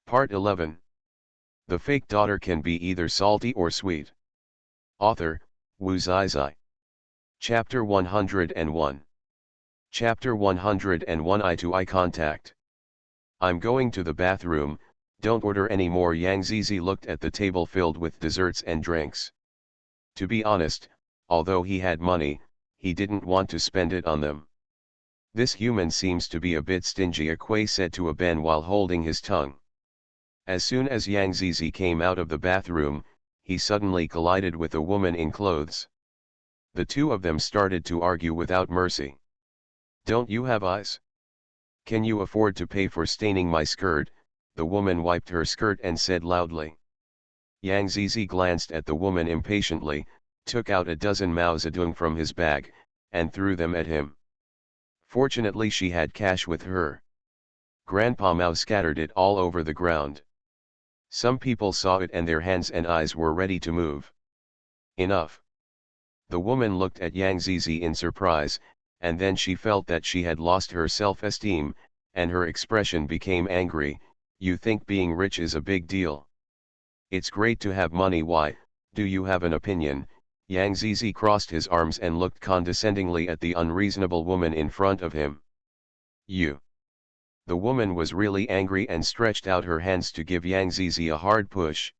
Part 11. The fake daughter can be either salty or sweet. Author, Wu Zizai. Chapter 101. Chapter 101 Eye to Eye Contact. I'm going to the bathroom, don't order any more. Yang Zizi looked at the table filled with desserts and drinks. To be honest, although he had money, he didn't want to spend it on them. This human seems to be a bit stingy, Akwe said to Ben while holding his tongue. As soon as Yang Zizi came out of the bathroom, he suddenly collided with a woman in clothes. The two of them started to argue without mercy. Don't you have eyes? Can you afford to pay for staining my skirt? The woman wiped her skirt and said loudly. Yang Zizi glanced at the woman impatiently, took out a dozen Mao Zedong from his bag, and threw them at him. Fortunately she had cash with her. Grandpa Mao scattered it all over the ground. Some people saw it and their hands and eyes were ready to move. Enough. The woman looked at Yang Zizi in surprise, and then she felt that she had lost her self-esteem, and her expression became angry. You think being rich is a big deal? It's great to have money. Why, do you have an opinion? Yang Zizi crossed his arms and looked condescendingly at the unreasonable woman in front of him. You. The woman was really angry and stretched out her hands to give Yang Zizi a hard push.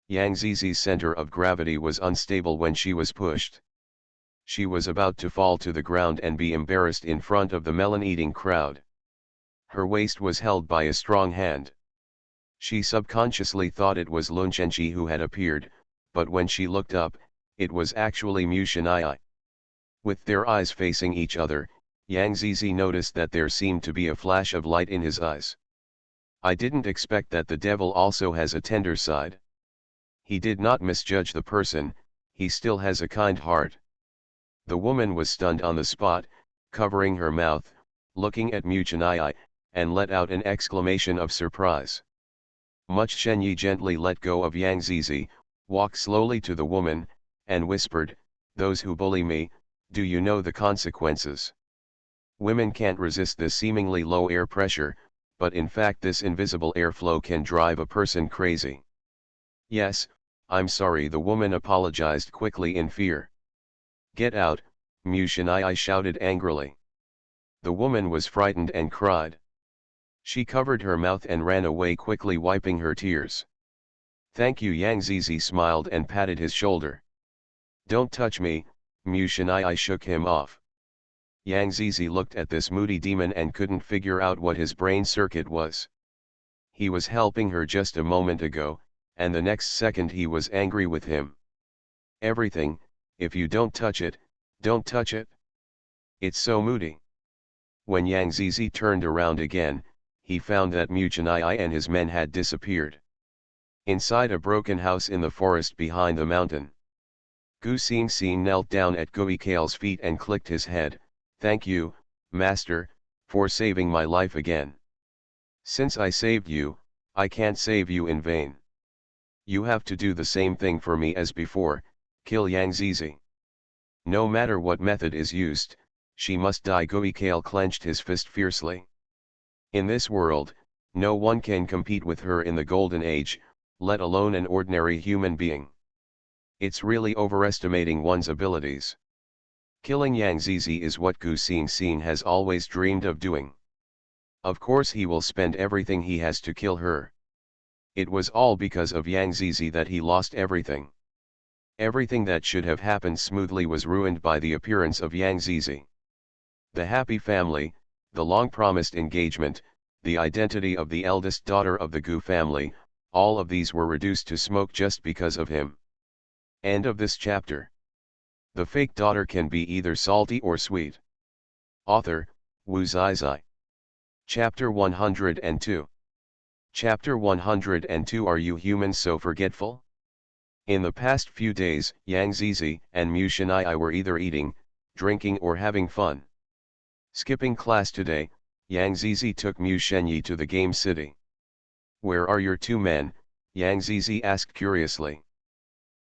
Yang Zizi's center of gravity was unstable when she was pushed. She was about to fall to the ground and be embarrassed in front of the melon-eating crowd. Her waist was held by a strong hand. She subconsciously thought it was Lun Chenchi who had appeared, but when she looked up, it was actually Mu Shanai. With their eyes facing each other, Yang Zizi noticed that there seemed to be a flash of light in his eyes. I didn't expect that the devil also has a tender side. He did not misjudge the person, he still has a kind heart. The woman was stunned on the spot, covering her mouth, looking at Mu Shanai, and let out an exclamation of surprise. Much Shenyi gently let go of Yang Zizi, walked slowly to the woman, and whispered, "Those who bully me, do you know the consequences?" Women can't resist this seemingly low air pressure, but in fact this invisible airflow can drive a person crazy. Yes, I'm sorry, the woman apologized quickly in fear. Get out, Mu Shanai shouted angrily. The woman was frightened and cried. She covered her mouth and ran away quickly, wiping her tears. Thank you. Yang Zizi smiled and patted his shoulder. Don't touch me, Mu Shanai shook him off. Yang Zizi looked at this moody demon and couldn't figure out what his brain circuit was. He was helping her just a moment ago, and the next second he was angry with him. Everything, if you don't touch it, don't touch it. It's so moody. When Yang Zizi turned around again, he found that Mu Shanai and his men had disappeared. Inside a broken house in the forest behind the mountain. Gu Xing knelt down at Gui Kale's feet and clicked his head. Thank you, Master, for saving my life again. Since I saved you, I can't save you in vain. You have to do the same thing for me as before, kill Yang Zizi. No matter what method is used, she must die. Gui Kale clenched his fist fiercely. In this world, no one can compete with her in the Golden Age, let alone an ordinary human being. It's really overestimating one's abilities. Killing Yang Zizi is what Gu Xing has always dreamed of doing. Of course he will spend everything he has to kill her. It was all because of Yang Zizi that he lost everything. Everything that should have happened smoothly was ruined by the appearance of Yang Zizi. The happy family, the long-promised engagement, the identity of the eldest daughter of the Gu family, all of these were reduced to smoke just because of him. End of this chapter. The fake daughter can be either salty or sweet. Author, Wu Zizai. Chapter 102. Chapter 102 Are you humans so forgetful? In the past few days, Yang Zizi and Mu Shanai were either eating, drinking or having fun. Skipping class today, Yang Zizi took Mu Shenyi to the game city. Where are your two men? Yang Zizi asked curiously.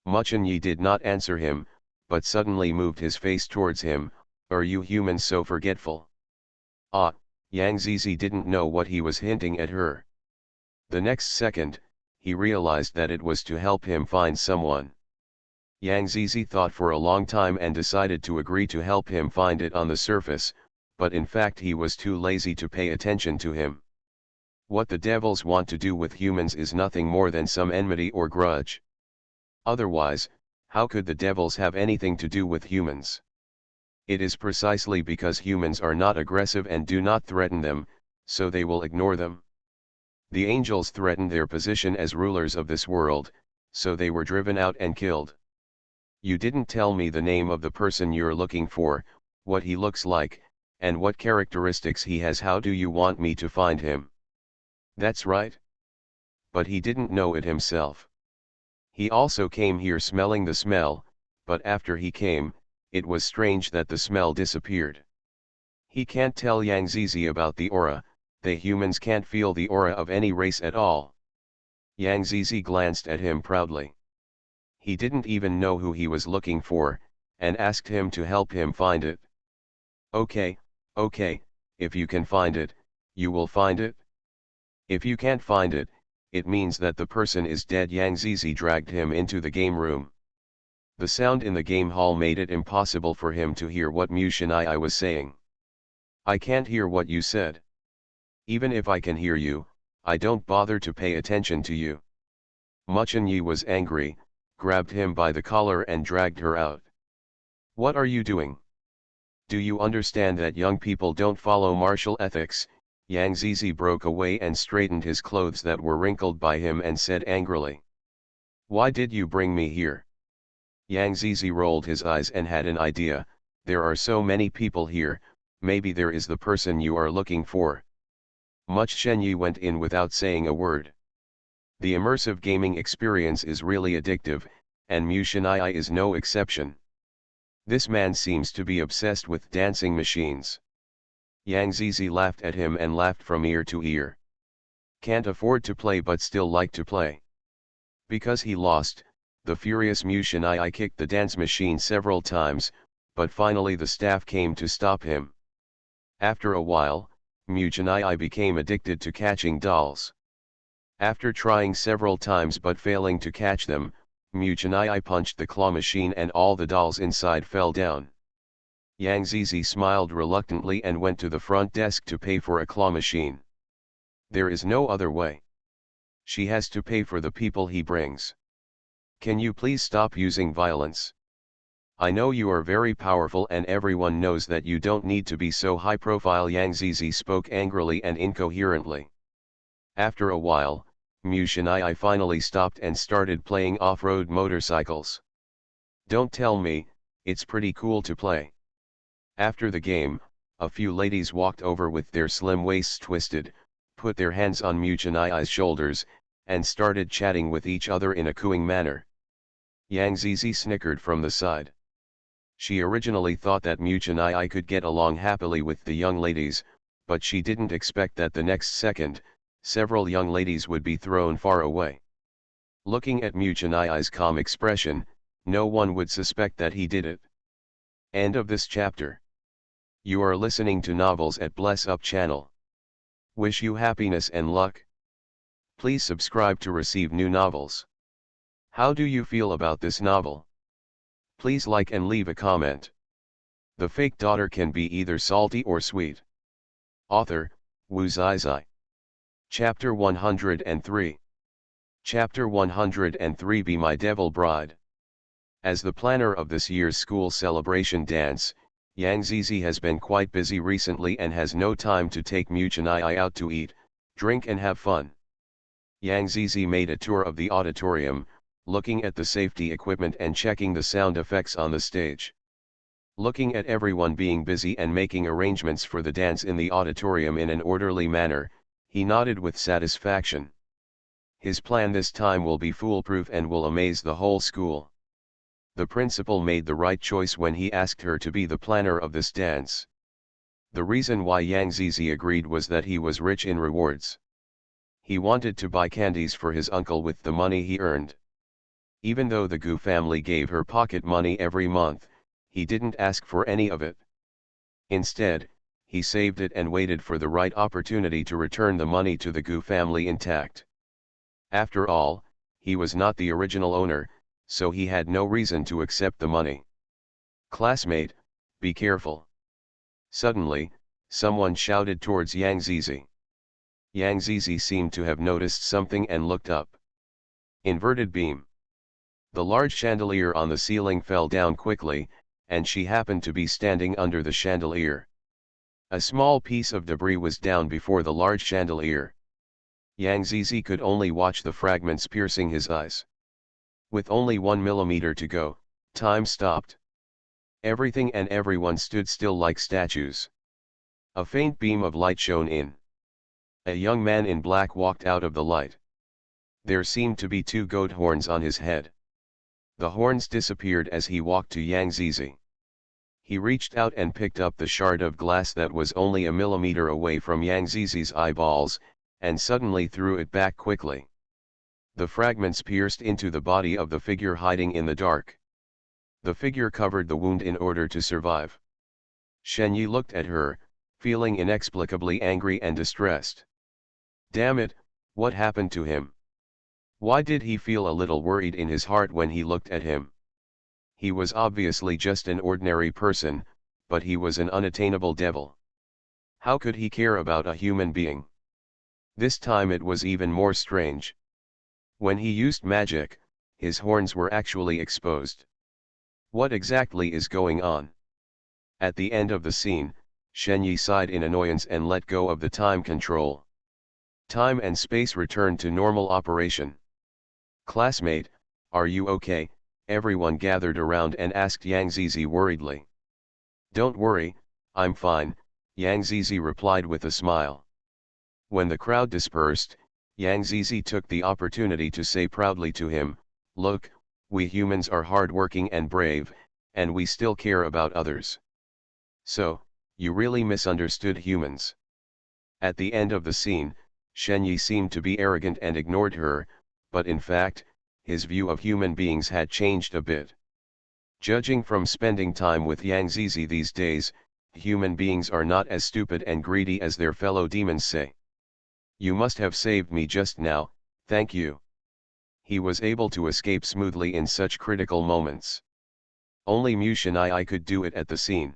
Mu Shenyi did not answer him, but suddenly moved his face towards him. Are you humans so forgetful? Ah, Yang Zizi didn't know what he was hinting at her. The next second, he realized that it was to help him find someone. Yang Zizi thought for a long time and decided to agree to help him find it on the surface, but in fact he was too lazy to pay attention to him. What the devils want to do with humans is nothing more than some enmity or grudge. Otherwise, how could the devils have anything to do with humans? It is precisely because humans are not aggressive and do not threaten them, so they will ignore them. The angels threatened their position as rulers of this world, so they were driven out and killed. You didn't tell me the name of the person you're looking for, what he looks like, and what characteristics he has. How do you want me to find him? That's right. But he didn't know it himself. He also came here smelling the smell, but after he came, it was strange that the smell disappeared. He can't tell Yang Zizi about the aura. The humans can't feel the aura of any race at all. Yang Zizi glanced at him proudly. He didn't even know who he was looking for, and asked him to help him find it. Okay, if you can find it, you will find it. If you can't find it, it means that the person is dead. Yang Zizi dragged him into the game room. The sound in the game hall made it impossible for him to hear what Mu Shinai was saying. I can't hear what you said. Even if I can hear you, I don't bother to pay attention to you. Mu Shinai was angry, grabbed him by the collar and dragged her out. What are you doing? Do you understand that young people don't follow martial ethics? Yang Zizi broke away and straightened his clothes that were wrinkled by him and said angrily. Why did you bring me here? Yang Zizi rolled his eyes and had an idea. There are so many people here, maybe there is the person you are looking for. Mu Shinai went in without saying a word. The immersive gaming experience is really addictive, and Mu Shinai is no exception. This man seems to be obsessed with dancing machines. Yang Zizi laughed at him and laughed from ear to ear. Can't afford to play but still like to play. Because he lost, the furious Mu Shinai kicked the dance machine several times, but finally the staff came to stop him. After a while, Mu Shinai became addicted to catching dolls. After trying several times but failing to catch them, Mu Shinai punched the claw machine and all the dolls inside fell down. Yang Zizi smiled reluctantly and went to the front desk to pay for a claw machine. There is no other way. She has to pay for the people he brings. Can you please stop using violence? I know you are very powerful and everyone knows that you don't need to be so high profile. Yang Zizi spoke angrily and incoherently. After a while, Mu Shinai finally stopped and started playing off-road motorcycles. Don't tell me, it's pretty cool to play. After the game, a few ladies walked over with their slim waists twisted, put their hands on Mu Shinai's shoulders, and started chatting with each other in a cooing manner. Yang Zizi snickered from the side. She originally thought that Mu Shinai could get along happily with the young ladies, but she didn't expect that the next second, several young ladies would be thrown far away. Looking at Mu Shinai's calm expression, no one would suspect that he did it. End of this chapter. You are listening to Novels at Bless Up channel. Wish you happiness and luck. Please subscribe to receive new novels. How do you feel about this novel? Please like and leave a comment. The fake daughter can be either salty or sweet. Author, Wu Zizai. Chapter 103. Chapter 103. Be My Devil Bride. As the planner of this year's school celebration dance, Yang Zizi has been quite busy recently and has no time to take Mu Shinai out to eat, drink and have fun. Yang Zizi made a tour of the auditorium, looking at the safety equipment and checking the sound effects on the stage. Looking at everyone being busy and making arrangements for the dance in the auditorium in an orderly manner, he nodded with satisfaction. His plan this time will be foolproof and will amaze the whole school. The principal made the right choice when he asked her to be the planner of this dance. The reason why Yang Zizi agreed was that he was rich in rewards. He wanted to buy candies for his uncle with the money he earned. Even though the Gu family gave her pocket money every month, he didn't ask for any of it. Instead, he saved it and waited for the right opportunity to return the money to the Gu family intact. After all, he was not the original owner, so he had no reason to accept the money. Classmate, be careful. Suddenly, someone shouted towards Yang Zizi. Yang Zizi seemed to have noticed something and looked up. Inverted beam. The large chandelier on the ceiling fell down quickly, and she happened to be standing under the chandelier. A small piece of debris was down before the large chandelier. Yang Zizi could only watch the fragments piercing his eyes. With only 1 millimeter to go, time stopped. Everything and everyone stood still like statues. A faint beam of light shone in. A young man in black walked out of the light. There seemed to be 2 goat horns on his head. The horns disappeared as he walked to Yang Zizi. He reached out and picked up the shard of glass that was only a millimeter away from Yang Zizi's eyeballs, and suddenly threw it back quickly. The fragments pierced into the body of the figure hiding in the dark. The figure covered the wound in order to survive. Shen Yi looked at her, feeling inexplicably angry and distressed. Damn it, what happened to him? Why did he feel a little worried in his heart when he looked at him? He was obviously just an ordinary person, but he was an unattainable devil. How could he care about a human being? This time it was even more strange. When he used magic, his horns were actually exposed. What exactly is going on? At the end of the scene, Shen Yi sighed in annoyance and let go of the time control. Time and space returned to normal operation. Classmate, are you okay? Everyone gathered around and asked Yang Zizi worriedly. Don't worry, I'm fine, Yang Zizi replied with a smile. When the crowd dispersed, Yang Zizi took the opportunity to say proudly to him, look, we humans are hardworking and brave, and we still care about others. So, you really misunderstood humans. At the end of the scene, Shen Yi seemed to be arrogant and ignored her, but in fact, his view of human beings had changed a bit. Judging from spending time with Yang Zizi these days, human beings are not as stupid and greedy as their fellow demons say. You must have saved me just now, thank you. He was able to escape smoothly in such critical moments. Only Mu Shanai could do it at the scene.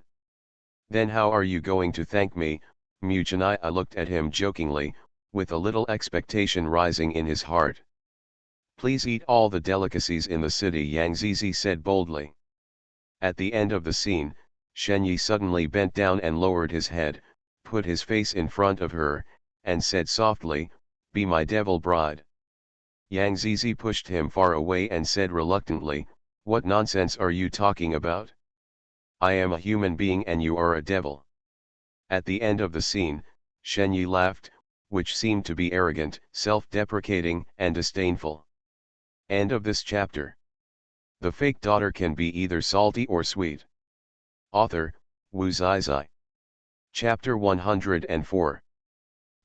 Then how are you going to thank me? Mu Shanai looked at him jokingly, with a little expectation rising in his heart. Please eat all the delicacies in the city, Yang Zizi said boldly. At the end of the scene, Shen Yi suddenly bent down and lowered his head, put his face in front of her, and said softly, be my devil bride. Yang Zizi pushed him far away and said reluctantly, what nonsense are you talking about? I am a human being and you are a devil. At the end of the scene, Shen Yi laughed, which seemed to be arrogant, self-deprecating, and disdainful. End of this chapter. The fake daughter can be either salty or sweet. Author, Wu Zizai. Chapter 104.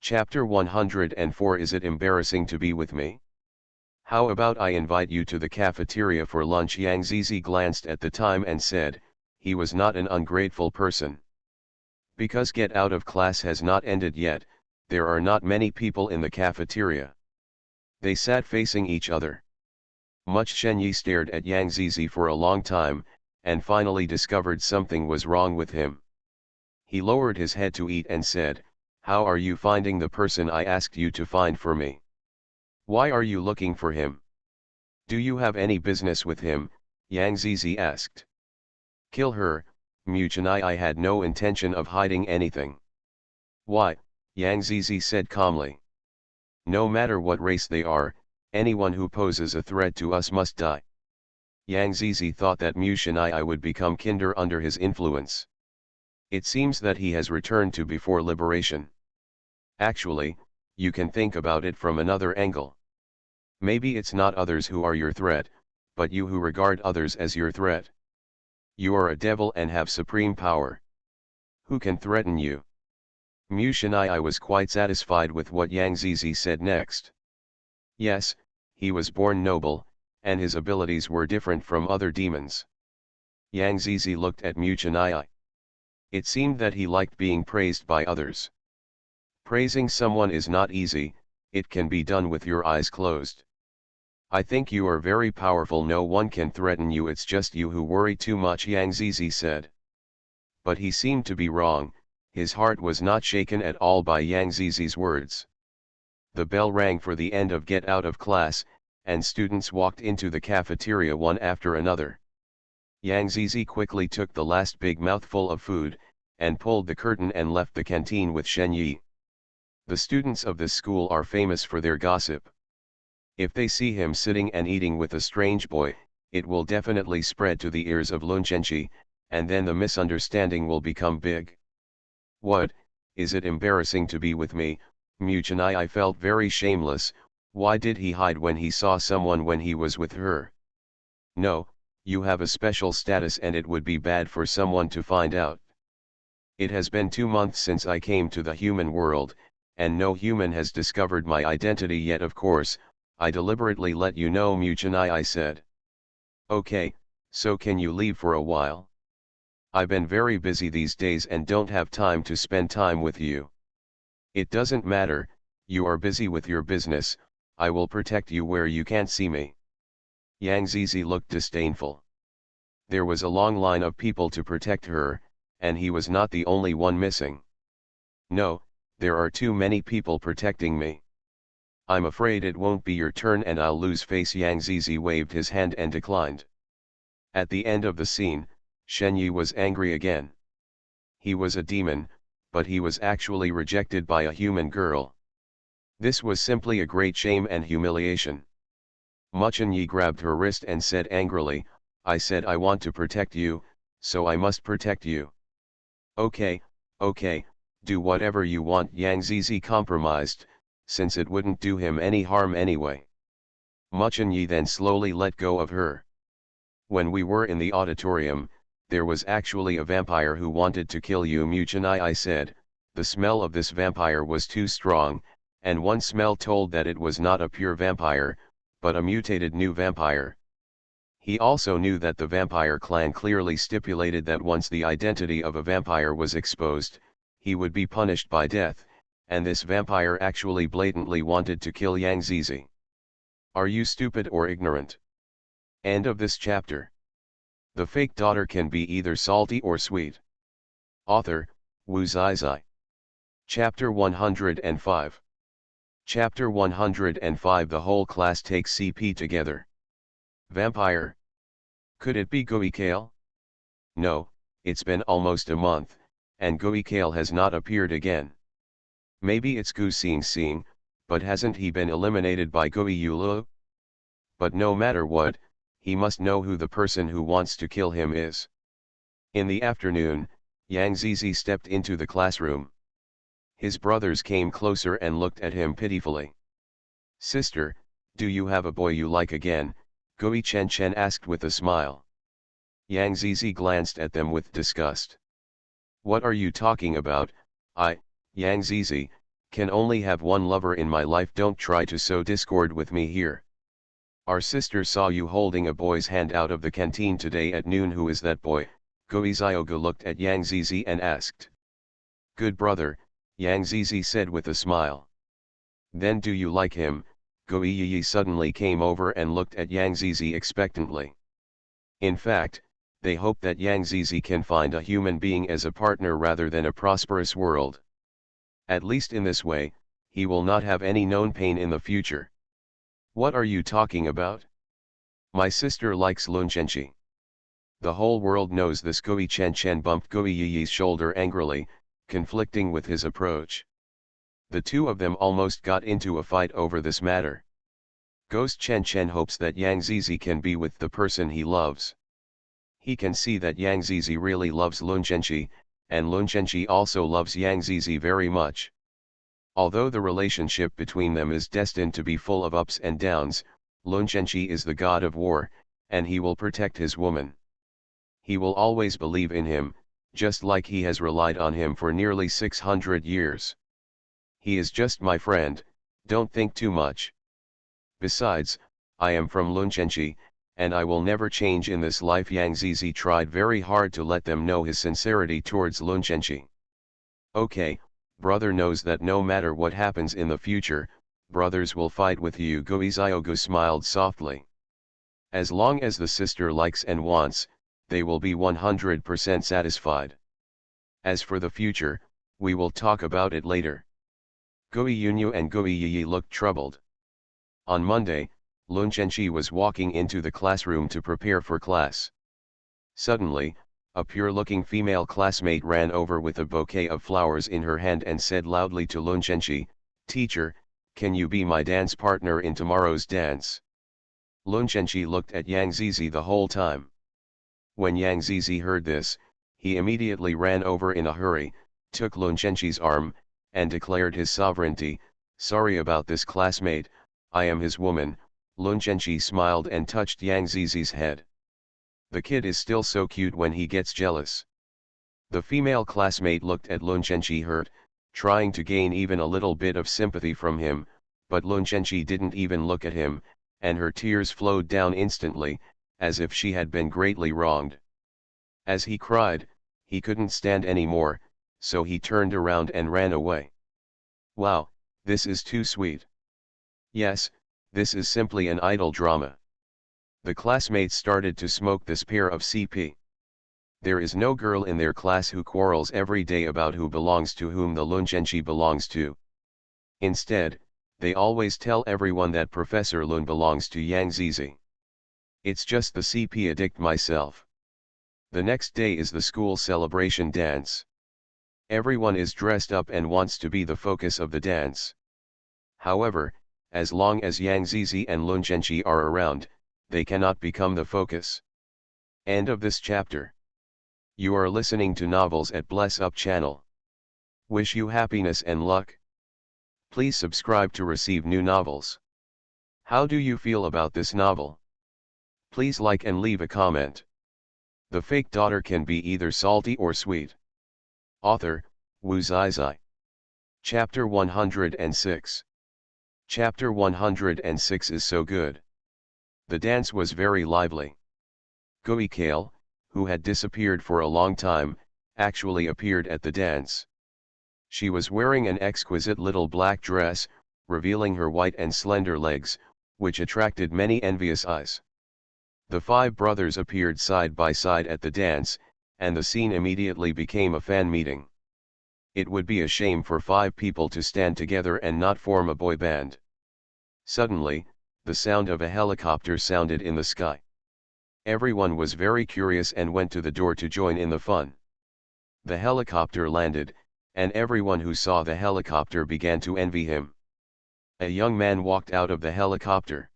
Chapter 104. Is it embarrassing to be with me? How about I invite you to the cafeteria for lunch? Yang Zizi glanced at the time and said, he was not an ungrateful person. Because get out of class has not ended yet, there are not many people in the cafeteria. They sat facing each other. Much Shen Yi stared at Yang Zizi for a long time, and finally discovered something was wrong with him. He lowered his head to eat and said, how are you finding the person I asked you to find for me? Why are you looking for him? Do you have any business with him? Yang Zizi asked. Kill her, Mu Chanai. I had no intention of hiding anything. Why? Yang Zizi said calmly. No matter what race they are, anyone who poses a threat to us must die. Yang Zizi thought that Mu Shanai would become kinder under his influence. It seems that he has returned to before liberation. Actually, you can think about it from another angle. Maybe it's not others who are your threat, but you who regard others as your threat. You are a devil and have supreme power. Who can threaten you? Mu Shanai was quite satisfied with what Yang Zizi said next. Yes, he was born noble, and his abilities were different from other demons. Yang Zizi looked at Mu Shanai. It seemed that he liked being praised by others. Praising someone is not easy, It can be done with your eyes closed. I think you are very powerful, no one can threaten you, it's just you who worry too much, Yang Zizi said. But he seemed to be wrong, his heart was not shaken at all by Yang Zizi's words. The bell rang for the end of get out of class, and students walked into the cafeteria one after another. Yang Zizi quickly took the last big mouthful of food, and pulled the curtain and left the canteen with Shen Yi. The students of this school are famous for their gossip. If they see him sitting and eating with a strange boy, it will definitely spread to the ears of Lun Zhenqi, and then the misunderstanding will become big. What, is it embarrassing to be with me, Mu Chenai? I felt very shameless. Why did he hide when he saw someone when he was with her? No, you have a special status and it would be bad for someone to find out. It has been 2 months since I came to the human world, and no human has discovered my identity yet. Of course, I deliberately let you know, Mu Chenai, I said. Okay, so can you leave for a while? I've been very busy these days and don't have time to spend time with you. It doesn't matter, you are busy with your business, I will protect you where you can't see me. Yang Zizi looked disdainful. There was a long line of people to protect her, and he was not the only one missing. No, there are too many people protecting me. I'm afraid it won't be your turn and I'll lose face. Yang Zizi waved his hand and declined. At the end of the scene, Shen Yi was angry again. He was a demon, but he was actually rejected by a human girl. This was simply a great shame and humiliation. Mu Chen Yi grabbed her wrist and said angrily, I said I want to protect you, so I must protect you. Okay, do whatever you want, Yang Zizi compromised, since it wouldn't do him any harm anyway. Mu Chen Yi then slowly let go of her. When we were in the auditorium, there was actually a vampire who wanted to kill you, Mu Chenai, I said. The smell of this vampire was too strong, and one smell told that it was not a pure vampire, but a mutated new vampire. He also knew that the vampire clan clearly stipulated that once the identity of a vampire was exposed, he would be punished by death, and this vampire actually blatantly wanted to kill Yang Zizi. Are you stupid or ignorant? End of this chapter. The fake daughter can be either salty or sweet. Author, Wu Zizai. Chapter 105. Chapter 105. The whole class takes CP together. Vampire. Could it be Gui Kale? No, it's been almost a month, and Gui Kale has not appeared again. Maybe it's Gu Xing, but hasn't he been eliminated by Gui Yulu? But no matter what, he must know who the person who wants to kill him is. In the afternoon, Yang Zizi stepped into the classroom. His brothers came closer and looked at him pitifully. Sister, do you have a boy you like again? Gui Chen asked with a smile. Yang Zizi glanced at them with disgust. What are you talking about? I, Yang Zizi, can only have one lover in my life. Don't try to sow discord with me here. Our sister saw you holding a boy's hand out of the canteen today at noon. Who is that boy? Gui Zioga looked at Yang Zizi and asked. Good brother, Yang Zizi said with a smile. Then do you like him? Gui Yi suddenly came over and looked at Yang Zizi expectantly. In fact, they hope that Yang Zizi can find a human being as a partner rather than a prosperous world. At least in this way, he will not have any known pain in the future. What are you talking about? My sister likes Lun Zhenqi. The whole world knows this. Gui Chen bumped Gui Yi's shoulder angrily, conflicting with his approach. The two of them almost got into a fight over this matter. Ghost Chen hopes that Yang Zizi can be with the person he loves. He can see that Yang Zizi really loves Lun Zhenqi, and Lun Zhenqi also loves Yang Zizi very much. Although the relationship between them is destined to be full of ups and downs, Lun Zhenqi is the god of war, and he will protect his woman. He will always believe in him, just like he has relied on him for nearly 600 years. He is just my friend, don't think too much. Besides, I am from Lun Zhenqi, and I will never change in this life. Yang Zizi tried very hard to let them know his sincerity towards Lun Zhenqi. Okay, brother knows that no matter what happens in the future, brothers will fight with you. Goiziogo smiled softly. As long as the sister likes and wants, they will be 100% satisfied. As for the future, we will talk about it later. Goiyunyu and Goiyiyi looked troubled. On Monday, Lunchenchi was walking into the classroom to prepare for class. Suddenly, a pure-looking female classmate ran over with a bouquet of flowers in her hand and said loudly to Lunchenchi, "Teacher, can you be my dance partner in tomorrow's dance?" Lunchenchi looked at Yang Zizi the whole time. When Yang Zizi heard this, he immediately ran over in a hurry, took Lunchenchi's arm, and declared his sovereignty. "Sorry about this, classmate, I am his woman." Lunchenchi smiled and touched Yang Zizi's head. "The kid is still so cute when he gets jealous." The female classmate looked at Lunchenchi hurt, trying to gain even a little bit of sympathy from him, but Lunchenchi didn't even look at him, and her tears flowed down instantly, as if she had been greatly wronged. As he cried, he couldn't stand any more, so he turned around and ran away. "Wow, this is too sweet." "Yes, this is simply an idle drama." The classmates started to smoke this pair of CP. There is no girl in their class who quarrels every day about who belongs to whom the Lunchenchi belongs to. Instead, they always tell everyone that Professor Lun belongs to Yang Zizi. It's just the CP addict myself. The next day is the school celebration dance. Everyone is dressed up and wants to be the focus of the dance. However, as long as Yang Zizi and Lunchenchi are around, they cannot become the focus. End of this chapter. You are listening to Novels at Bless Up channel. Wish you happiness and luck. Please subscribe to receive new novels. How do you feel about this novel? Please like and leave a comment. The fake daughter can be either salty or sweet. Author, Wu Zizai. Chapter 106. Chapter 106 is so good. The dance was very lively. Goikale, who had disappeared for a long time, actually appeared at the dance. She was wearing an exquisite little black dress, revealing her white and slender legs, which attracted many envious eyes. The five brothers appeared side by side at the dance, and the scene immediately became a fan meeting. It would be a shame for five people to stand together and not form a boy band. Suddenly, the sound of a helicopter sounded in the sky. Everyone was very curious and went to the door to join in the fun. The helicopter landed, and everyone who saw the helicopter began to envy him. A young man walked out of the helicopter.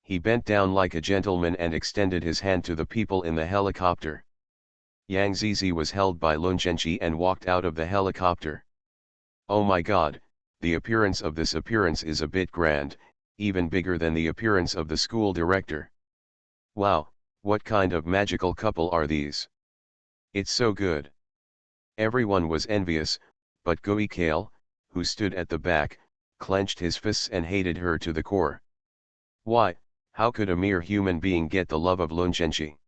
He bent down like a gentleman and extended his hand to the people in the helicopter. Yang Zizi was held by Lunchenchi and walked out of the helicopter. "Oh my God, the appearance of this appearance is a bit grand, even bigger than the appearance of the school director. Wow, what kind of magical couple are these? It's so good." Everyone was envious, but Goikale, who stood at the back, clenched his fists and hated her to the core. Why, how could a mere human being get the love of Lunchenchi?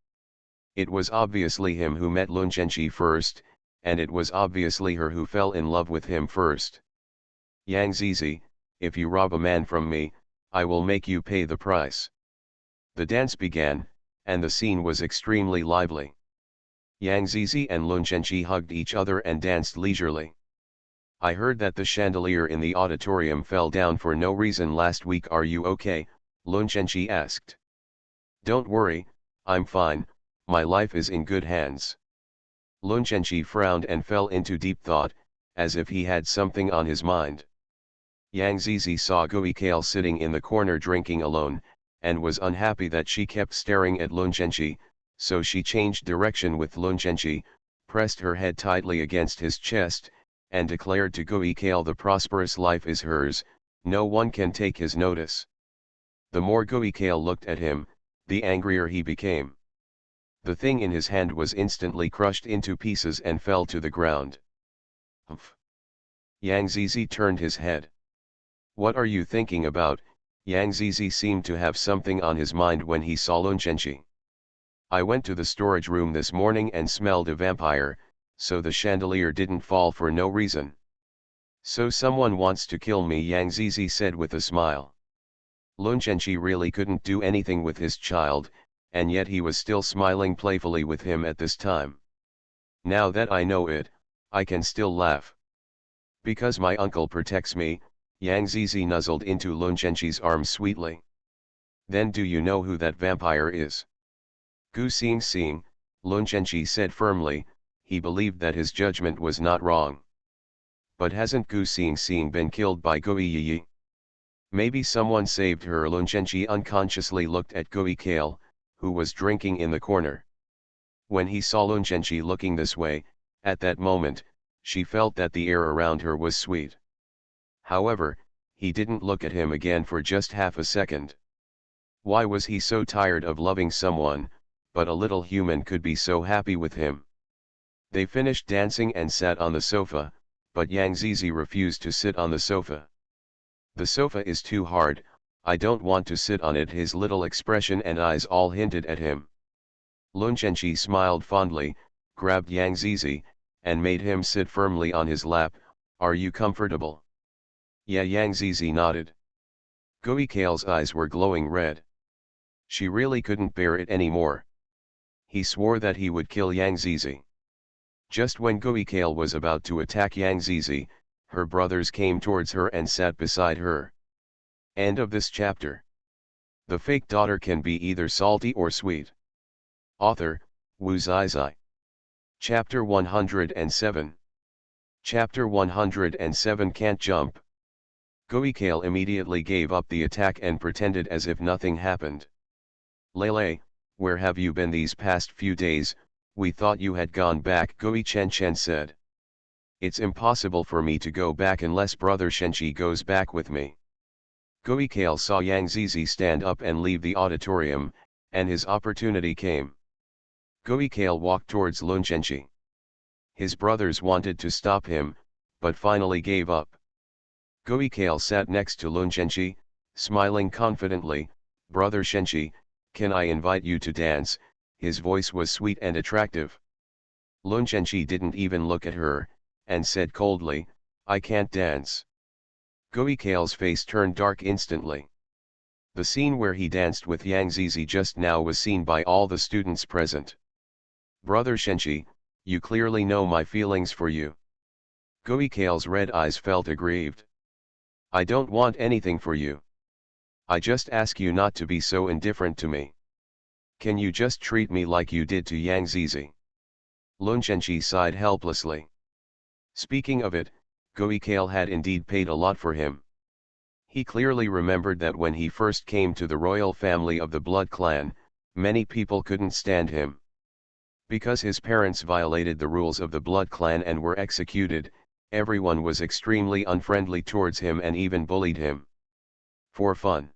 It was obviously him who met Lunchenchi first, and it was obviously her who fell in love with him first. "Yang Zizi, if you rob a man from me, I will make you pay the price." The dance began, and the scene was extremely lively. Yang Zizi and Lunchenchi hugged each other and danced leisurely. "I heard that the chandelier in the auditorium fell down for no reason last week. Are you okay?" Lunchenchi asked. "Don't worry, I'm fine, my life is in good hands." Lunchenchi frowned and fell into deep thought, as if he had something on his mind. Yang Zizi saw Goikale sitting in the corner drinking alone, and was unhappy that she kept staring at Lunchenchi, so she changed direction with Lunchenchi, pressed her head tightly against his chest, and declared to Goikale the prosperous life is hers, no one can take his notice. The more Goikale looked at him, the angrier he became. The thing in his hand was instantly crushed into pieces and fell to the ground. Humph! Yang Zizi turned his head. "What are you thinking about?" Yang Zizi seemed to have something on his mind when he saw Lunchenchi. "I went to the storage room this morning and smelled a vampire, so the chandelier didn't fall for no reason." So someone wants to kill me, Yang Zizi said with a smile. Lun Zhenqi really couldn't do anything with his child, and yet he was still smiling playfully with him at this time. Now that I know it, I can still laugh. Because my uncle protects me, Yang Zizi nuzzled into Lun Zhenqi's arms sweetly. Then do you know who that vampire is? Gu Xing, Lun Zhenqi said firmly. He believed that his judgment was not wrong. But hasn't Gu Xing been killed by Gui Yi? Maybe someone saved her. Lun Zhenqi unconsciously looked at Gui Kale, who was drinking in the corner. When he saw Lun Zhenqi looking this way, at that moment, she felt that the air around her was sweet. However, he didn't look at him again for just half a second. Why was he so tired of loving someone, but a little human could be so happy with him? They finished dancing and sat on the sofa, but Yang Zizi refused to sit on the sofa. The sofa is too hard, I don't want to sit on it. His little expression and eyes all hinted at him. Lun Zhenqi smiled fondly, grabbed Yang Zizi, and made him sit firmly on his lap. Are you comfortable? Yeah, Yang Zizi nodded. Gui Kale's eyes were glowing red. She really couldn't bear it anymore. He swore that he would kill Yang Zizi. Just when Gui Kale was about to attack Yang Zizi, her brothers came towards her and sat beside her. End of this chapter. The fake daughter can be either salty or sweet. Author, Wu Zizai. Chapter 107. Chapter 107 Can't Jump. Gui Kale immediately gave up the attack and pretended as if nothing happened. Lele, where have you been these past few days? We thought you had gone back, Gui Chen said. It's impossible for me to go back unless brother Shenqi goes back with me. Gui Kale saw Yang Zizi stand up and leave the auditorium, and his opportunity came. Gui Kale walked towards Lun Zhenqi. His brothers wanted to stop him, but finally gave up. Gui Kale sat next to Lun Zhenqi, smiling confidently. Brother Shenqi, can I invite you to dance? His voice was sweet and attractive. Lun Zhenqi didn't even look at her, and said coldly, I can't dance. Gui Kale's face turned dark instantly. The scene where he danced with Yang Zizi just now was seen by all the students present. Brother Shenqi, you clearly know my feelings for you. Gui Kale's red eyes felt aggrieved. I don't want anything for you. I just ask you not to be so indifferent to me. Can you just treat me like you did to Yang Zizi? Lun Zhenqi sighed helplessly. Speaking of it, Gui Kale had indeed paid a lot for him. He clearly remembered that when he first came to the royal family of the Blood Clan, many people couldn't stand him. Because his parents violated the rules of the Blood Clan and were executed, everyone was extremely unfriendly towards him and even bullied him. For fun.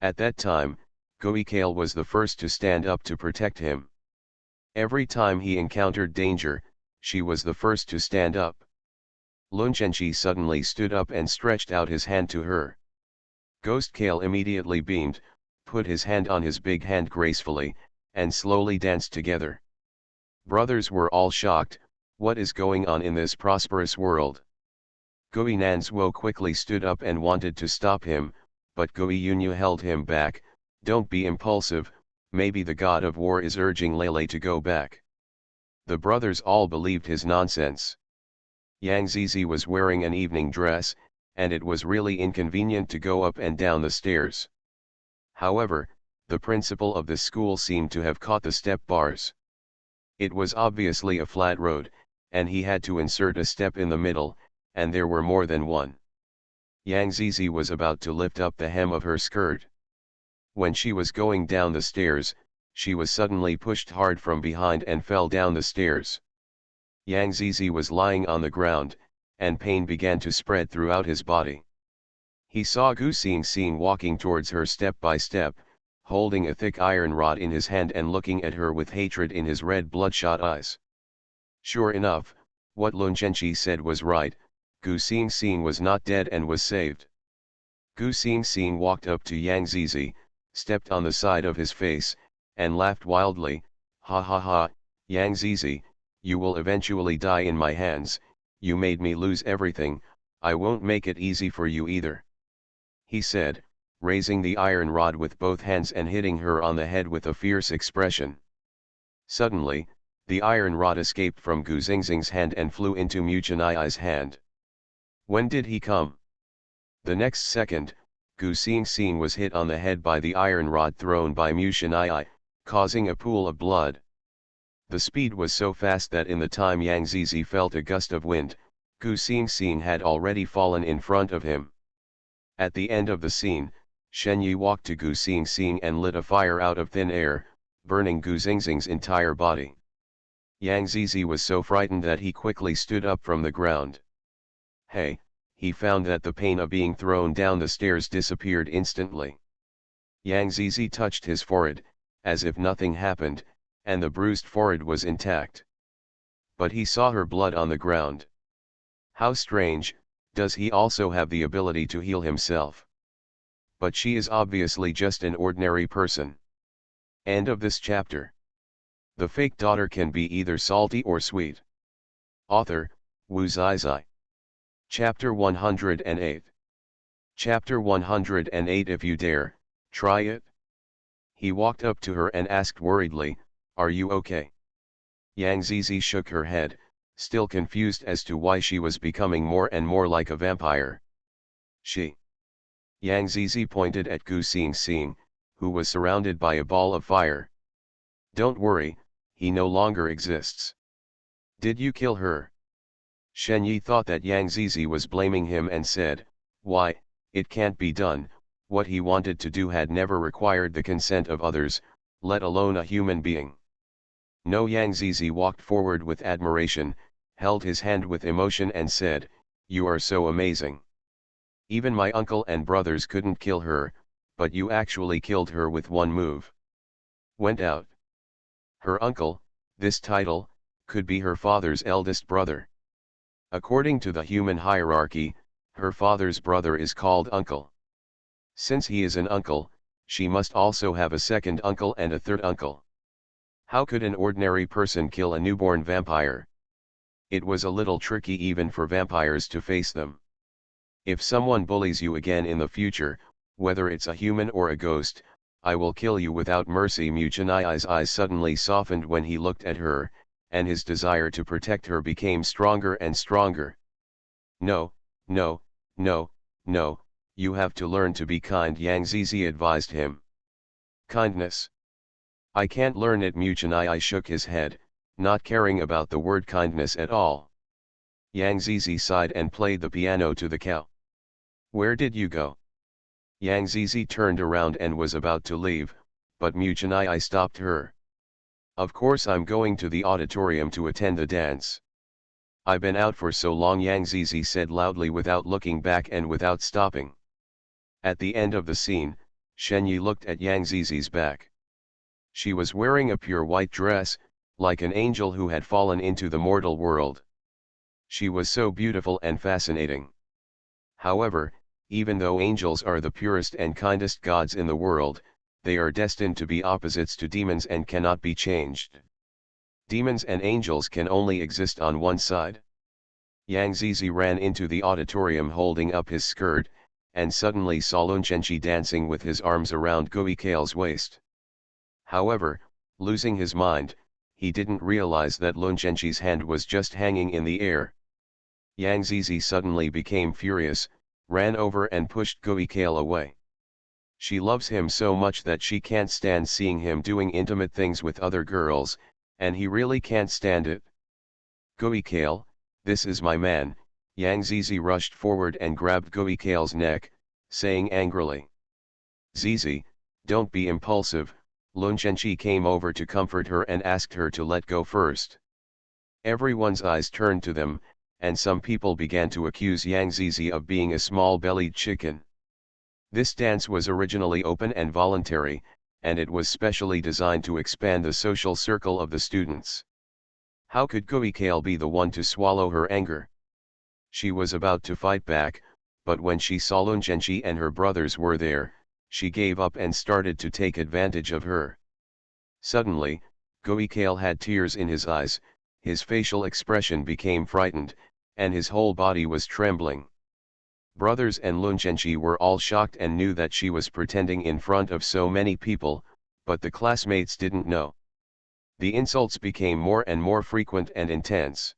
At that time, Gui Kale was the first to stand up to protect him. Every time he encountered danger, she was the first to stand up. Lun Zhenqi suddenly stood up and stretched out his hand to her. Ghost Kale immediately beamed, put his hand on his big hand gracefully, and slowly danced together. Brothers were all shocked. What is going on in this prosperous world? Gui Nanzuo quickly stood up and wanted to stop him, but Gui Yunyu held him back. Don't be impulsive, maybe the god of war is urging Lele to go back. The brothers all believed his nonsense. Yang Zizi was wearing an evening dress, and it was really inconvenient to go up and down the stairs. However, the principal of the school seemed to have caught the step bars. It was obviously a flat road, and he had to insert a step in the middle, and there were more than one. Yang Zizi was about to lift up the hem of her skirt. When she was going down the stairs, she was suddenly pushed hard from behind and fell down the stairs. Yang Zizi was lying on the ground, and pain began to spread throughout his body. He saw Gu Xing walking towards her step by step, holding a thick iron rod in his hand and looking at her with hatred in his red bloodshot eyes. Sure enough, what Lun Zhenqi said was right, Gu Xing was not dead and was saved. Gu Xing walked up to Yang Zizi, stepped on the side of his face, and laughed wildly. Ha ha ha, Yang Zizi, you will eventually die in my hands. You made me lose everything. I won't make it easy for you either, he said, raising the iron rod with both hands and hitting her on the head with a fierce expression. Suddenly, the iron rod escaped from Gu Xingxing's hand and flew into Mu Cheniai's hand. When did he come? The next second, Gu Xingxing was hit on the head by the iron rod thrown by Mu Cheniai, causing a pool of blood. The speed was so fast that in the time Yang Zizi felt a gust of wind, Gu Xingxing had already fallen in front of him. At the end of the scene, Shen Yi walked to Gu Xingxing and lit a fire out of thin air, burning Gu Xingxing's entire body. Yang Zizi was so frightened that he quickly stood up from the ground. Hey, he found that the pain of being thrown down the stairs disappeared instantly. Yang Zizi touched his forehead, as if nothing happened, and the bruised forehead was intact. But he saw her blood on the ground. How strange, does he also have the ability to heal himself? But she is obviously just an ordinary person. End of this chapter. The fake daughter can be either salty or sweet. Author, Wu Zizai. Chapter 108. Chapter 108. If you dare, try it. He walked up to her and asked worriedly, are you okay? Yang Zizi shook her head, still confused as to why she was becoming more and more like a vampire. She. Yang Zizi pointed at Gu Xingxing, who was surrounded by a ball of fire. Don't worry, he no longer exists. Did you kill her? Shen Yi thought that Yang Zizi was blaming him and said, why, it can't be done. What he wanted to do had never required the consent of others, let alone a human being. No. Yang Zizi walked forward with admiration, held his hand with emotion and said, you are so amazing. Even my uncle and brothers couldn't kill her, but you actually killed her with one move. Went out. Her uncle, this title, could be her father's eldest brother. According to the human hierarchy, her father's brother is called uncle. Since he is an uncle, she must also have a second uncle and a third uncle. How could an ordinary person kill a newborn vampire? It was a little tricky even for vampires to face them. If someone bullies you again in the future, whether it's a human or a ghost, I will kill you without mercy. Mu Cheniai's eyes suddenly softened when he looked at her, and his desire to protect her became stronger and stronger. No, no, no, no, you have to learn to be kind, Yang Zizi advised him. Kindness. I can't learn it. Mu Cheniai shook his head, not caring about the word kindness at all. Yang Zizi sighed and played the piano to the cow. Where did you go? Yang Zizi turned around and was about to leave, but Mu Cheniai stopped her. Of course I'm going to the auditorium to attend the dance. I've been out for so long, Yang Zizi said loudly without looking back and without stopping. At the end of the scene, Shen Yi looked at Yang Zizi's back. She was wearing a pure white dress, like an angel who had fallen into the mortal world. She was so beautiful and fascinating. However, even though angels are the purest and kindest gods in the world, they are destined to be opposites to demons and cannot be changed. Demons and angels can only exist on one side. Yang Zizi ran into the auditorium holding up his skirt, and suddenly saw Lun Chenchi dancing with his arms around Gui Kale's waist. However, losing his mind, he didn't realize that Lun Chenchi's hand was just hanging in the air. Yang Zizi suddenly became furious, ran over and pushed Gui Kale away. She loves him so much that she can't stand seeing him doing intimate things with other girls, and he really can't stand it. Gui Kale, this is my man. Yang Zizi rushed forward and grabbed Gui Kale's neck, saying angrily. Zizi, don't be impulsive. Lun Chenchi came over to comfort her and asked her to let go first. Everyone's eyes turned to them, and some people began to accuse Yang Zizi of being a small-bellied chicken. This dance was originally open and voluntary, and it was specially designed to expand the social circle of the students. How could Gui Kale be the one to swallow her anger? She was about to fight back, but when she saw Lun Chenchi and her brothers were there, she gave up and started to take advantage of her. Suddenly, Gui Kale had tears in his eyes, his facial expression became frightened, and his whole body was trembling. Brothers and Lunchenchi were all shocked and knew that she was pretending in front of so many people, but the classmates didn't know. The insults became more and more frequent and intense.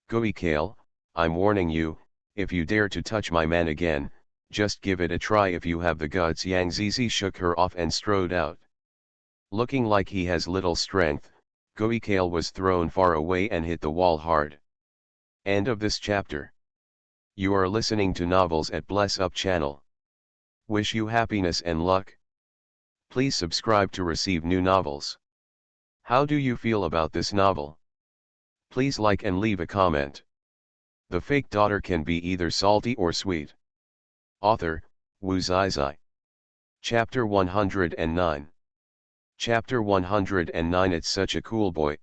Gui Kale, I'm warning you, if you dare to touch my man again, just give it a try if you have the guts. Yang Zizi shook her off and strode out. Looking like he has little strength, Gui Kale was thrown far away and hit the wall hard. End of this chapter. You are listening to Novels at Bless Up channel. Wish you happiness and luck. Please subscribe to receive new novels. How do you feel about this novel? Please like and leave a comment. The fake daughter can be either salty or sweet. Author, Wu Zizai. Chapter 109. Chapter 109. It's such a cool boy.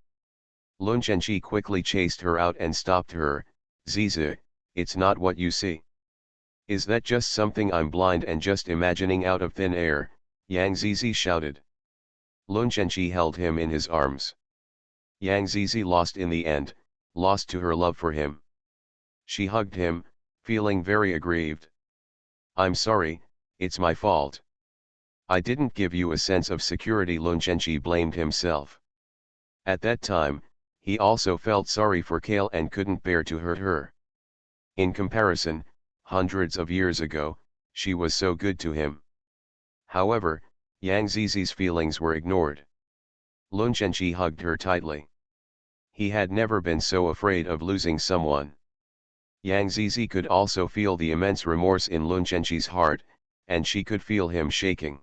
Lun Chenchi quickly chased her out and stopped her. Zizi, it's not what you see. Is that just something I'm blind and just imagining out of thin air? Yang Zizi shouted. Lun Chenchi held him in his arms. Yang Zizi lost in the end, lost to her love for him. She hugged him, feeling very aggrieved. I'm sorry, it's my fault. I didn't give you a sense of security. Lun Chenchi blamed himself. At that time, he also felt sorry for Kale and couldn't bear to hurt her. In comparison, hundreds of years ago, she was so good to him. However, Yang Zizi's feelings were ignored. Lun Chenchi hugged her tightly. He had never been so afraid of losing someone. Yang Zizi could also feel the immense remorse in Lun Chenchi's heart, and she could feel him shaking.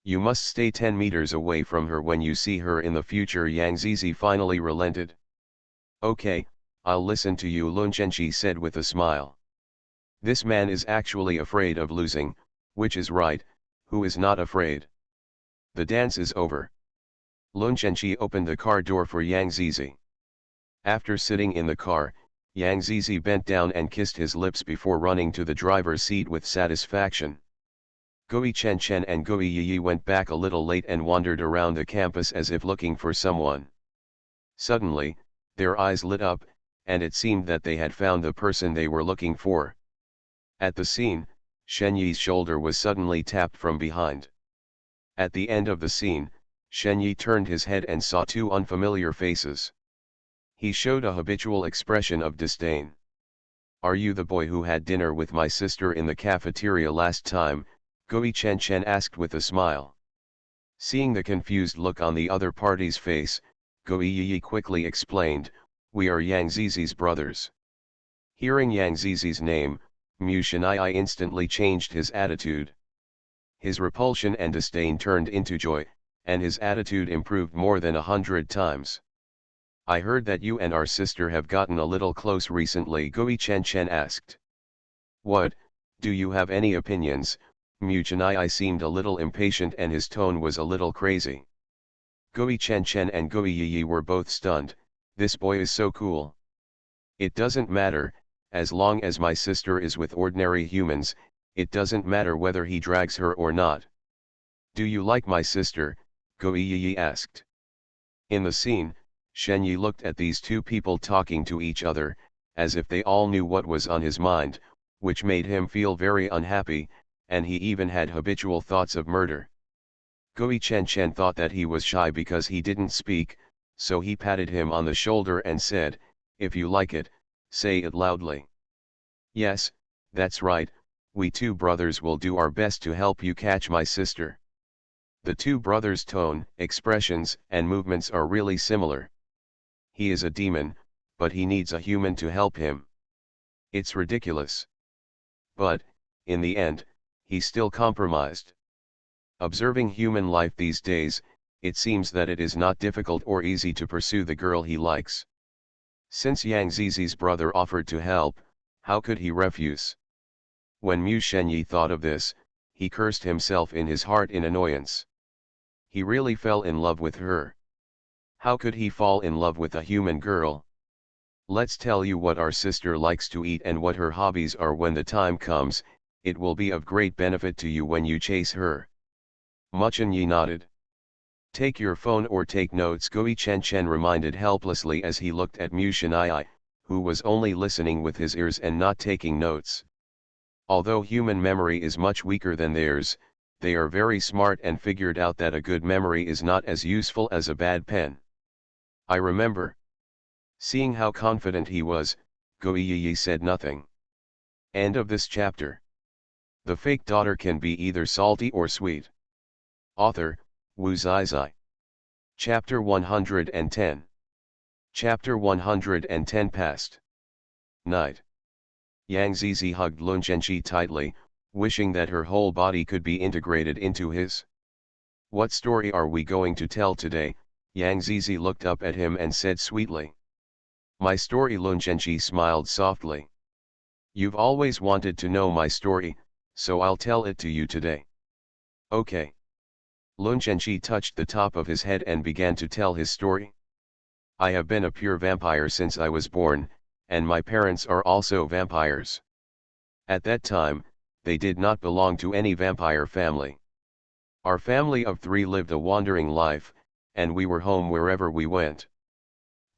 You must stay 10 meters away from her when you see her in the future. Yang Zizi finally relented. Okay, I'll listen to you, Lun Chenchi said with a smile. This man is actually afraid of losing, which is right, who is not afraid? The dance is over. Lun Chenchi opened the car door for Yang Zizi. After sitting in the car, Yang Zizi bent down and kissed his lips before running to the driver's seat with satisfaction. Gui Chen Chen and Gui Yi went back a little late and wandered around the campus as if looking for someone. Suddenly, their eyes lit up, and it seemed that they had found the person they were looking for. At the scene, Shen Yi's shoulder was suddenly tapped from behind. At the end of the scene, Shen Yi turned his head and saw two unfamiliar faces. He showed a habitual expression of disdain. Are you the boy who had dinner with my sister in the cafeteria last time? Gui Chen Chen asked with a smile. Seeing the confused look on the other party's face, Gui Yi quickly explained, we are Yang Zizi's brothers. Hearing Yang Zizi's name, Mu Shanai instantly changed his attitude. His repulsion and disdain turned into joy, and his attitude improved more than 100 times. I heard that you and our sister have gotten a little close recently, Gui Chen Chen asked. What, do you have any opinions? Mu Chanai seemed a little impatient and his tone was a little crazy. Gui Chen Chen and Gui Yi were both stunned. This boy is so cool. It doesn't matter, as long as my sister is with ordinary humans, it doesn't matter whether he drags her or not. Do you like my sister? Gui Yi asked. In the scene, Shen Yi looked at these two people talking to each other, as if they all knew what was on his mind, which made him feel very unhappy, and he even had habitual thoughts of murder. Gui Chen Chen thought that he was shy because he didn't speak, so he patted him on the shoulder and said, if you like it, say it loudly. Yes, that's right, we two brothers will do our best to help you catch my sister. The two brothers' tone, expressions, and movements are really similar. He is a demon, but he needs a human to help him. It's ridiculous. But, in the end, he still compromised. Observing human life these days, it seems that it is not difficult or easy to pursue the girl he likes. Since Yang Zizi's brother offered to help, how could he refuse? When Mu Shenyi thought of this, he cursed himself in his heart in annoyance. He really fell in love with her. How could he fall in love with a human girl? Let's tell you what our sister likes to eat and what her hobbies are when the time comes. It will be of great benefit to you when you chase her. Muchen Yi nodded. Take your phone or take notes, Gui Chen Chen reminded helplessly as he looked at Mu Shanai, who was only listening with his ears and not taking notes. Although human memory is much weaker than theirs, they are very smart and figured out that a good memory is not as useful as a bad pen. I remember. Seeing how confident he was, Goiyi said nothing. End of this chapter. The fake daughter can be either salty or sweet. Author, Wu Zizai. Chapter 110. Chapter 110 Past Night. Yang Zizi hugged Lun Zhenji tightly, wishing that her whole body could be integrated into his. What story are we going to tell today? Yang Zizi looked up at him and said sweetly. My story. Lun Zhenji smiled softly. You've always wanted to know my story, so I'll tell it to you today. Okay. Lun Zhenji touched the top of his head and began to tell his story. I have been a pure vampire since I was born, and my parents are also vampires. At that time, they did not belong to any vampire family. Our family of 3 lived a wandering life, and we were home wherever we went.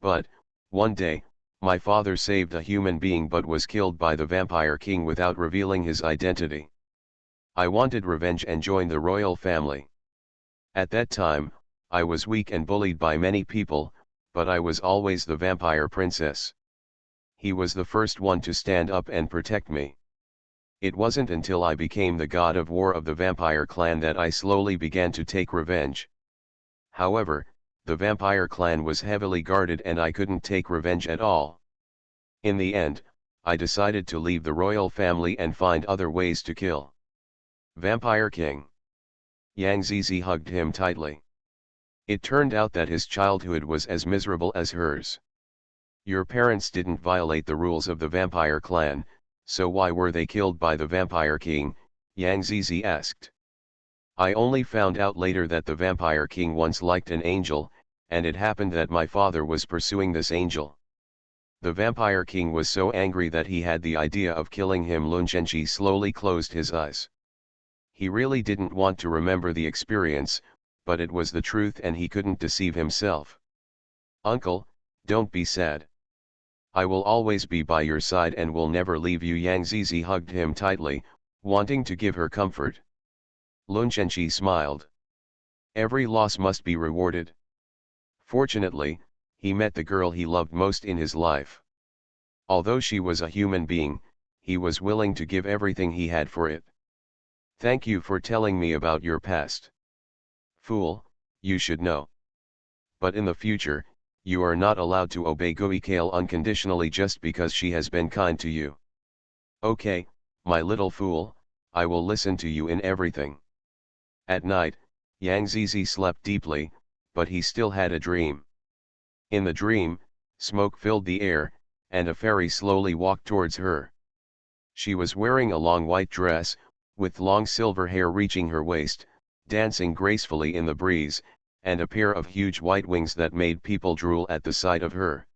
But, one day, my father saved a human being but was killed by the vampire king without revealing his identity. I wanted revenge and joined the royal family. At that time, I was weak and bullied by many people, but I was always the vampire princess. He was the first one to stand up and protect me. It wasn't until I became the god of war of the vampire clan that I slowly began to take revenge. However, the vampire clan was heavily guarded and I couldn't take revenge at all. In the end, I decided to leave the royal family and find other ways to kill. Vampire King. Yang Zizi hugged him tightly. It turned out that his childhood was as miserable as hers. Your parents didn't violate the rules of the vampire clan, so why were they killed by the vampire king? Yang Zizi asked. I only found out later that the vampire king once liked an angel, and it happened that my father was pursuing this angel. The vampire king was so angry that he had the idea of killing him. Lun Zhenji slowly closed his eyes. He really didn't want to remember the experience, but it was the truth and he couldn't deceive himself. Uncle, don't be sad. I will always be by your side and will never leave you. Yang Zizi hugged him tightly, wanting to give her comfort. Lun Zhenji smiled. Every loss must be rewarded. Fortunately, he met the girl he loved most in his life. Although she was a human being, he was willing to give everything he had for it. Thank you for telling me about your past. Fool, you should know. But in the future, you are not allowed to obey Goikale unconditionally just because she has been kind to you. Okay, my little fool, I will listen to you in everything. At night, Yang Zizi slept deeply, but he still had a dream. In the dream, smoke filled the air, and a fairy slowly walked towards her. She was wearing a long white dress, with long silver hair reaching her waist, dancing gracefully in the breeze, and a pair of huge white wings that made people drool at the sight of her.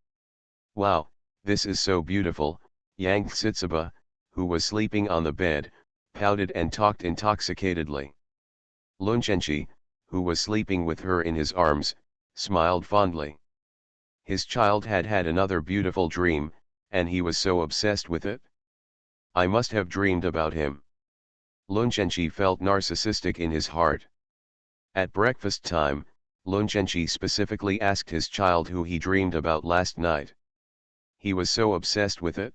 Wow, this is so beautiful, Yang Tsitsiba, who was sleeping on the bed, pouted and talked intoxicatedly. Lun Zhenji, who was sleeping with her in his arms, smiled fondly. His child had had another beautiful dream, and he was so obsessed with it. I must have dreamed about him. Lun Zhenji felt narcissistic in his heart. At breakfast time, Lun Zhenji specifically asked his child who he dreamed about last night. He was so obsessed with it.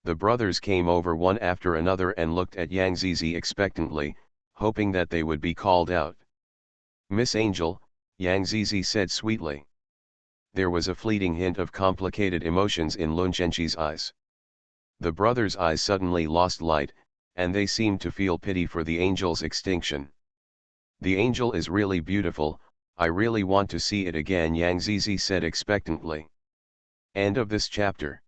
The brothers came over one after another and looked at Yang Zizi expectantly, hoping that they would be called out. Miss Angel, Yang Zizi said sweetly. There was a fleeting hint of complicated emotions in Lun Zhenji's eyes. The brothers' eyes suddenly lost light, and they seemed to feel pity for the angel's extinction. The angel is really beautiful, I really want to see it again, Yang Zizi said expectantly. End of this chapter.